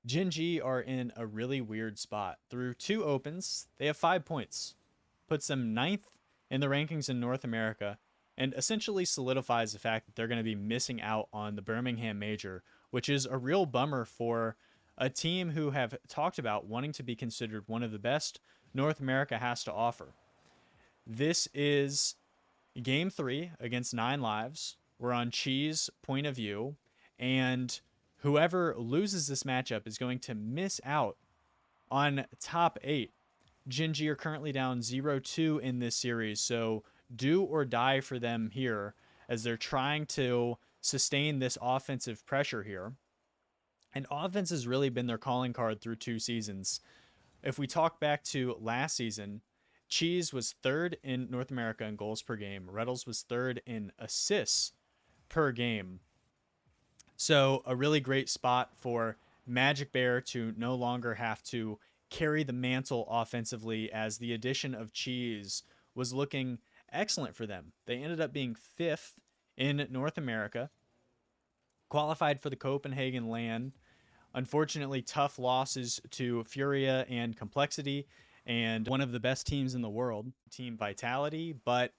Gen.G are in a really weird spot. Through 2 opens, they have 5 points, puts them ninth in the rankings in North America, and essentially solidifies the fact that they're going to be missing out on the Birmingham Major, which is a real bummer for a team who have talked about wanting to be considered one of the best North America has to offer. This is game 3 against 9 lives. We're on Cheese point of view, and whoever loses this matchup is going to miss out on top 8. Gen.G are currently down 0-2 in this series, so do or die for them here as they're trying to sustain this offensive pressure here. And offense has really been their calling card through 2 seasons. If we talk back to last season, Cheese was third in North America in goals per game. Reddles was third in assists per game. So a really great spot for Magic Bear to no longer have to carry the mantle offensively, as the addition of Cheese was looking excellent for them. They ended up being 5th in North America, qualified for the Copenhagen LAN. Unfortunately, tough losses to Furia and Complexity and one of the best teams in the world, Team Vitality, but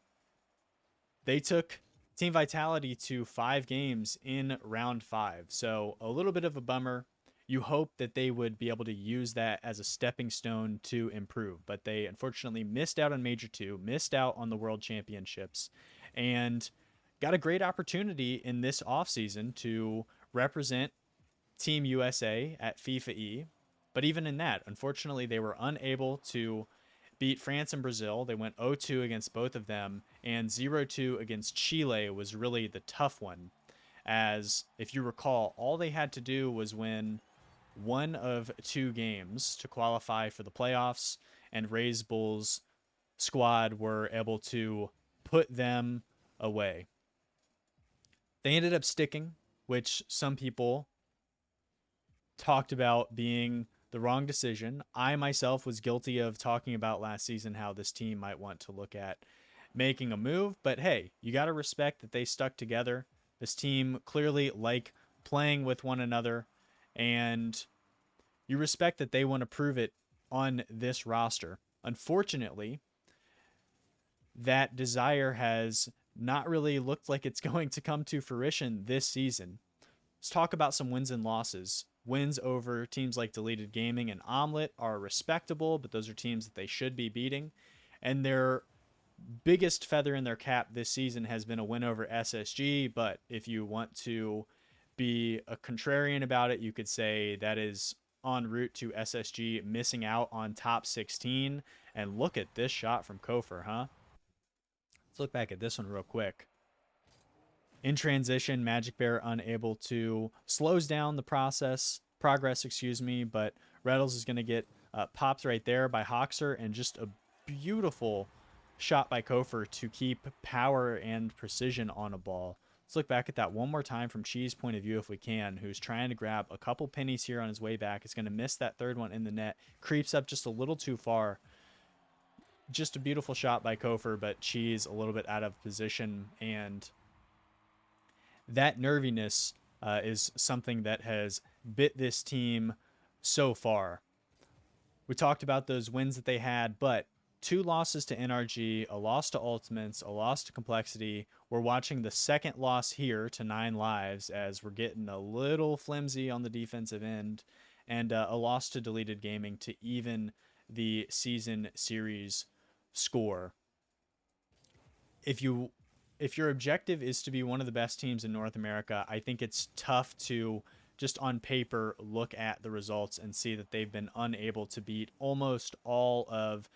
they took Team Vitality to 5 games in round 5. So a little bit of a bummer. You hope that they would be able to use that as a stepping stone to improve, but they unfortunately missed out on Major 2, missed out on the World Championships, and got a great opportunity in this offseason to represent Team USA at FIFA E. But even in that, unfortunately, they were unable to beat France and Brazil. They went 0-2 against both of them, and 0-2 against Chile was really the tough one. As, if you recall, all they had to do was win 1 of 2 games to qualify for the playoffs, and Raise Bull's squad were able to put them away. They ended up sticking, which some people talked about being the wrong decision. I myself was guilty of talking about last season how this team might want to look at making a move, but hey, you got to respect that they stuck together. This team clearly like playing with one another, and you respect that they want to prove it on this roster. Unfortunately, that desire has not really looked like it's going to come to fruition this season. Let's talk about some wins and losses. Wins over teams like Deleted Gaming and Omelet are respectable, but those are teams that they should be beating. And their biggest feather in their cap this season has been a win over SSG, but if you want to be a contrarian about it, you could say that is en route to SSG missing out on top 16. And look at this shot from Kofer, huh? Let's look back at this one real quick. In transition, Magic Bear unable to slows down the progress, but Reddles is going to get popped right there by Hoxer, and just a beautiful shot by Kofer to keep power and precision on a ball. Let's look back at that one more time from Cheese point of view if we can, who's trying to grab a couple pennies here on his way back. Is going to miss that third one in the net. Creeps up just a little too far. Just a beautiful shot by Kofer, but Cheese a little bit out of position, and that nerviness is something that has bit this team so far. We talked about those wins that they had, but 2 losses to NRG, a loss to Ultimates, a loss to Complexity. We're watching the second loss here to 9 lives as we're getting a little flimsy on the defensive end, and a loss to Deleted Gaming to even the season series score. If your objective is to be one of the best teams in North America, I think it's tough to just on paper look at the results and see that they've been unable to beat almost all of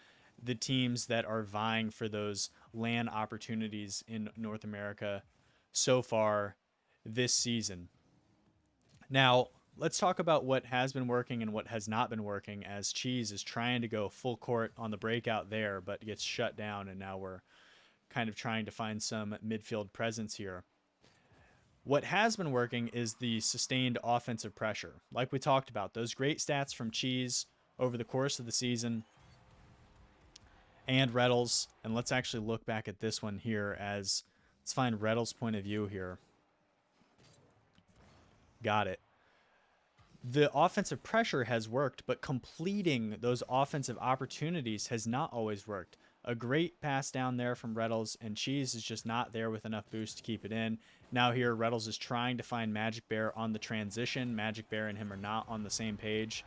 the teams that are vying for those LAN opportunities in North America so far this season. Now, let's talk about what has been working and what has not been working, as Cheese is trying to go full court on the breakout there, but gets shut down, and now we're kind of trying to find some midfield presence here. What has been working is the sustained offensive pressure. Like we talked about, those great stats from Cheese over the course of the season and Reddles. And let's actually look back at this one here, as let's find Reddles' point of view here. Got it. The offensive pressure has worked, but completing those offensive opportunities has not always worked. A great pass down there from Reynolds, and Cheese is just not there with enough boost to keep it in. Now here, Reynolds is trying to find Magic Bear on the transition. Magic Bear and him are not on the same page,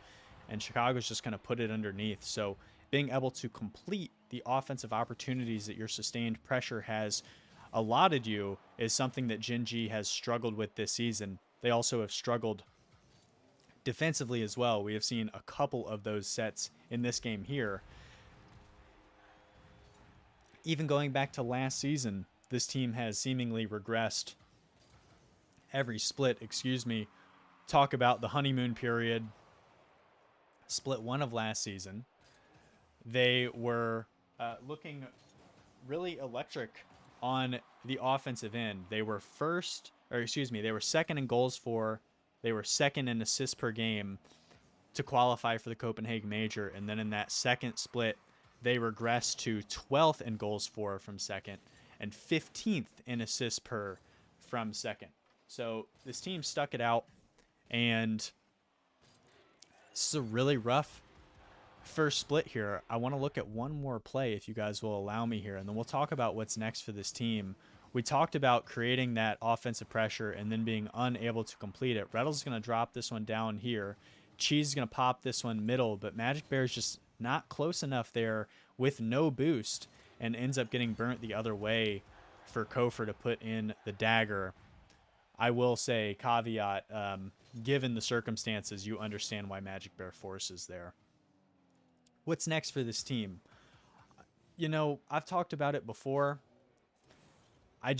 and Chicago's just going to put it underneath. So being able to complete the offensive opportunities that your sustained pressure has allotted you is something that Gen.G has struggled with this season. They also have struggled defensively as well. We have seen a couple of those sets in this game here. Even going back to last season, this team has seemingly regressed every split. Talk about the honeymoon period, split 1 of last season. They were looking really electric on the offensive end. They were they were second in goals for, they were second in assists per game to qualify for the Copenhagen Major. And then in that second split, they regressed to 12th in goals for from second and 15th in assists per from second. So this team stuck it out, and this is a really rough first split here. I want to look at one more play if you guys will allow me here, and then we'll talk about what's next for this team. We talked about creating that offensive pressure and then being unable to complete it. Reynolds is going to drop this one down here. Cheese is going to pop this one middle, but Magic Bear is just not close enough there with no boost and ends up getting burnt the other way for Kofor to put in the dagger. I will say, caveat, given the circumstances, you understand why Magic Bear forces there. What's next for this team? You know, I've talked about it before. I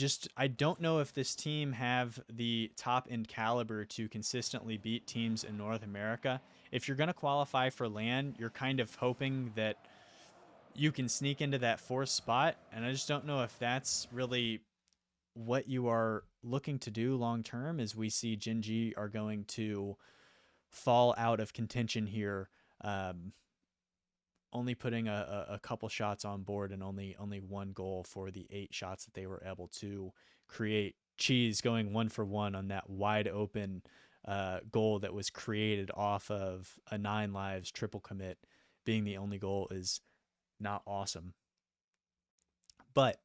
don't know if this team have the top end caliber to consistently beat teams in North America. If you're going to qualify for LAN, you're kind of hoping that you can sneak into that 4th spot, and I just don't know if that's really what you are looking to do long term, as we see Gen.G are going to fall out of contention here, only putting a couple shots on board and only 1 goal for the 8 shots that they were able to create. Cheese going 1 for 1 on that wide open goal that was created off of a 9 lives triple commit. Being the only goal is not awesome. But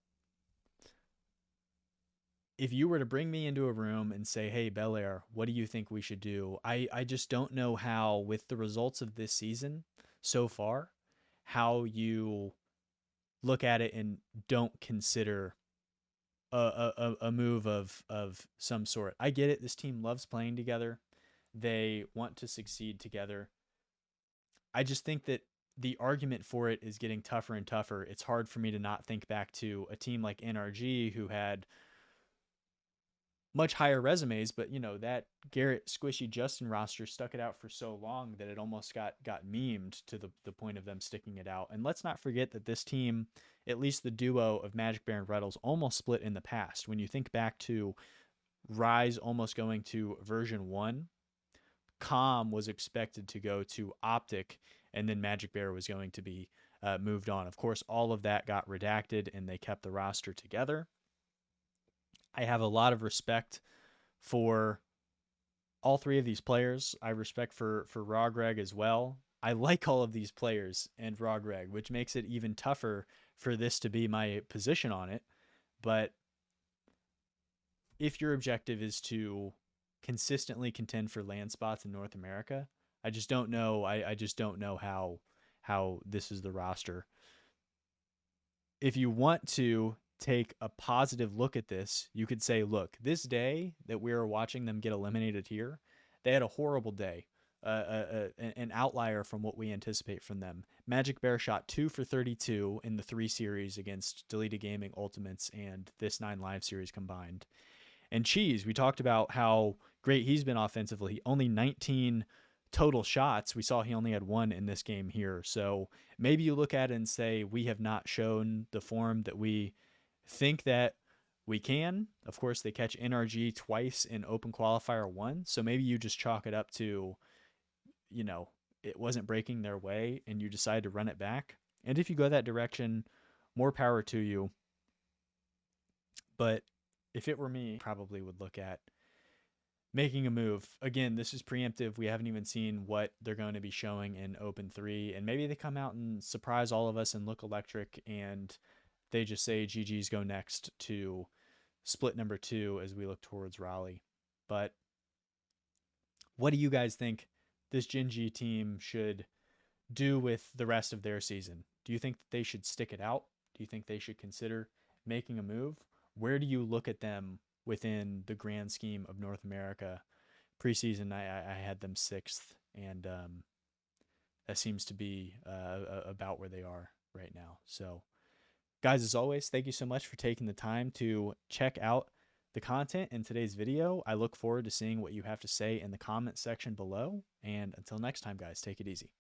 if you were to bring me into a room and say, hey, Bellaire, what do you think we should do? I just don't know how, with the results of this season so far, how you look at it and don't consider a move of some sort. I get it. This team loves playing together. They want to succeed together. I just think that the argument for it is getting tougher and tougher. It's hard for me to not think back to a team like NRG, who had much higher resumes, but you know, that Garrett Squishy Justin roster stuck it out for so long that it almost got memed to the point of them sticking it out. And let's not forget that this team, at least the duo of Magic Bear and Reynolds, almost split in the past. When you think back to Rise almost going to version 1, Calm was expected to go to Optic, and then Magic Bear was going to be moved on. Of course, all of that got redacted and they kept the roster together. I have a lot of respect for all 3 of these players. I respect for Raw Greg as well. I like all of these players and Raw Greg, which makes it even tougher for this to be my position on it. But if your objective is to consistently contend for land spots in North America, I just don't know. I just don't know how this is the roster. If you want to take a positive look at this, you could say, look, this day that we were watching them get eliminated here, they had a horrible day, an outlier from what we anticipate from them. Magic Bear shot 2 for 32 in the 3 series against Deleted Gaming Ultimates and this 9 live series combined. And Cheese, we talked about how great he's been offensively. Only 19 total shots. We saw he only had 1 in this game here. So maybe you look at it and say, we have not shown the form that we think that we can. Of course, they catch NRG twice in Open Qualifier 1. So maybe you just chalk it up to, you know, it wasn't breaking their way and you decide to run it back. And if you go that direction, more power to you. But if it were me, I probably would look at making a move. Again, this is preemptive. We haven't even seen what they're going to be showing in Open 3. And maybe they come out and surprise all of us and look electric, and they just say GG's go next to split number 2 as we look towards Raleigh. But what do you guys think this Gen.G team should do with the rest of their season? Do you think that they should stick it out? Do you think they should consider making a move? Where do you look at them within the grand scheme of North America? Preseason, I had them 6th, and that seems to be about where they are right now. So, guys, as always, thank you so much for taking the time to check out the content in today's video. I look forward to seeing what you have to say in the comment section below. And until next time, guys, take it easy.